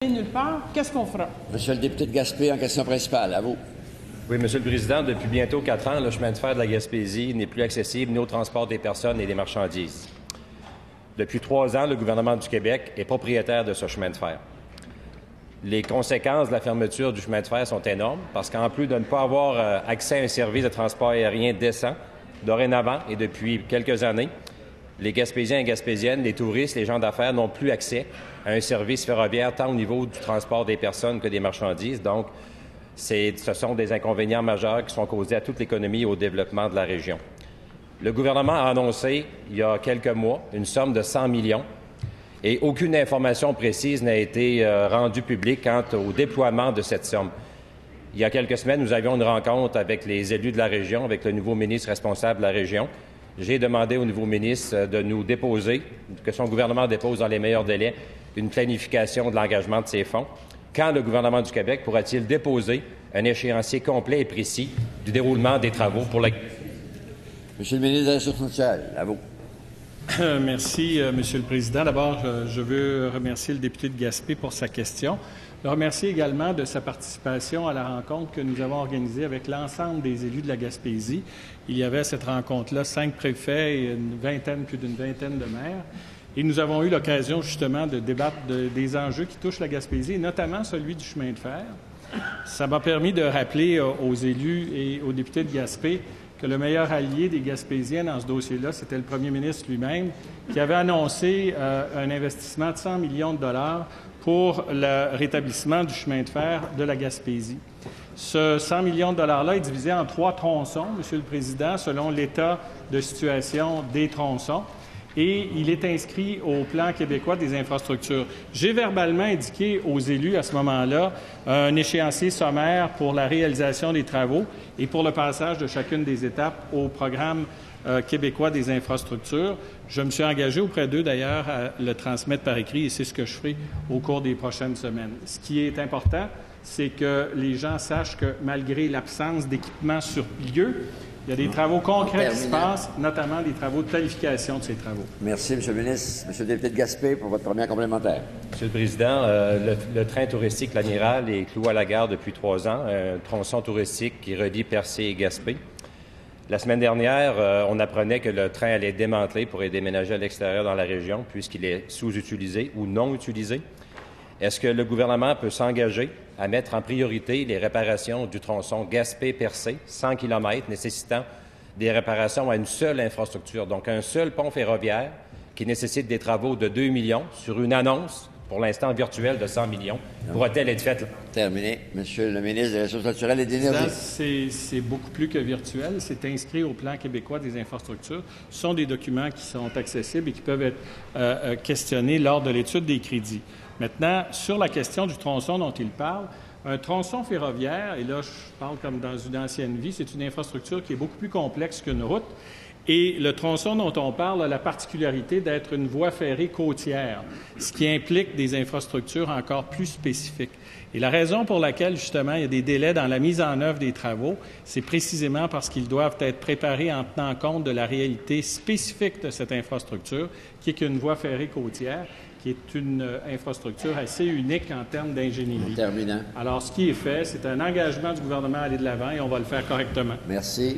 Nulle part, qu'est-ce qu'on fera? Monsieur le député de Gaspé, en question principale, à vous. Oui, Monsieur le Président, depuis bientôt 4 ans, le chemin de fer de la Gaspésie n'est plus accessible ni au transport des personnes et des marchandises. Depuis 3 ans, le gouvernement du Québec est propriétaire de ce chemin de fer. Les conséquences de la fermeture du chemin de fer sont énormes parce qu'en plus de ne pas avoir accès à un service de transport aérien décent, dorénavant et depuis quelques années, les Gaspésiens et Gaspésiennes, les touristes, les gens d'affaires n'ont plus accès à un service ferroviaire tant au niveau du transport des personnes que des marchandises. Donc, ce sont des inconvénients majeurs qui sont causés à toute l'économie et au développement de la région. Le gouvernement a annoncé, il y a quelques mois, une somme de 100 millions et aucune information précise n'a été rendue publique quant au déploiement de cette somme. Il y a quelques semaines, nous avions une rencontre avec les élus de la région, avec le nouveau ministre responsable de la région. J'ai demandé au nouveau ministre de nous déposer, que son gouvernement dépose dans les meilleurs délais, une planification de l'engagement de ces fonds. Quand le gouvernement du Québec pourra-t-il déposer un échéancier complet et précis du déroulement des travaux pour la... Monsieur le ministre de la Ressources naturelles, à vous. Merci, Monsieur le Président. D'abord, je veux remercier le député de Gaspé pour sa question. Le remercier également de sa participation à la rencontre que nous avons organisée avec l'ensemble des élus de la Gaspésie. Il y avait à cette rencontre-là 5 préfets et plus d'une vingtaine de maires. Et nous avons eu l'occasion justement de débattre des enjeux qui touchent la Gaspésie, et notamment celui du chemin de fer. Ça m'a permis de rappeler aux élus et aux députés de Gaspé que le meilleur allié des Gaspésiens dans ce dossier-là, c'était le premier ministre lui-même, qui avait annoncé un investissement de 100 millions de dollars pour le rétablissement du chemin de fer de la Gaspésie. Ce 100 millions de dollars-là est divisé en 3 tronçons, Monsieur le Président, selon l'état de situation des tronçons, et il est inscrit au plan québécois des infrastructures. J'ai verbalement indiqué aux élus à ce moment-là un échéancier sommaire pour la réalisation des travaux et pour le passage de chacune des étapes au programme québécois des infrastructures. Je me suis engagé auprès d'eux, d'ailleurs, à le transmettre par écrit, et c'est ce que je ferai au cours des prochaines semaines. Ce qui est important, c'est que les gens sachent que, malgré l'absence d'équipement sur lieu, il y a des travaux concrets qui se passent, notamment des travaux de planification de ces travaux. Merci, Monsieur le ministre. Monsieur le député de Gaspé, pour votre première complémentaire. Monsieur le Président, le train touristique L'Amiral est cloué à la gare depuis 3 ans, un tronçon touristique qui relie Percé et Gaspé. La semaine dernière, on apprenait que le train allait être démantelé pour être déménagé à l'extérieur dans la région, puisqu'il est sous-utilisé ou non utilisé. Est-ce que le gouvernement peut s'engager à mettre en priorité les réparations du tronçon Gaspé-Percé, 100 km, nécessitant des réparations à une seule infrastructure, donc un seul pont ferroviaire qui nécessite des travaux de 2 millions sur une annonce, pour l'instant virtuelle, de 100 millions, pourra-t-elle être faite? Terminé. Monsieur le ministre des Ressources naturelles et de l'énergie. C'est beaucoup plus que virtuel. C'est inscrit au plan québécois des infrastructures. Ce sont des documents qui sont accessibles et qui peuvent être questionnés lors de l'étude des crédits. Maintenant, sur la question du tronçon dont il parle, un tronçon ferroviaire, et là je parle comme dans une ancienne vie, c'est une infrastructure qui est beaucoup plus complexe qu'une route. Et le tronçon dont on parle a la particularité d'être une voie ferrée côtière, ce qui implique des infrastructures encore plus spécifiques. Et la raison pour laquelle, justement, il y a des délais dans la mise en œuvre des travaux, c'est précisément parce qu'ils doivent être préparés en tenant compte de la réalité spécifique de cette infrastructure, qui est qu'une voie ferrée côtière, qui est une infrastructure assez unique en termes d'ingénierie. Terminant. Alors, ce qui est fait, c'est un engagement du gouvernement à aller de l'avant et on va le faire correctement. Merci.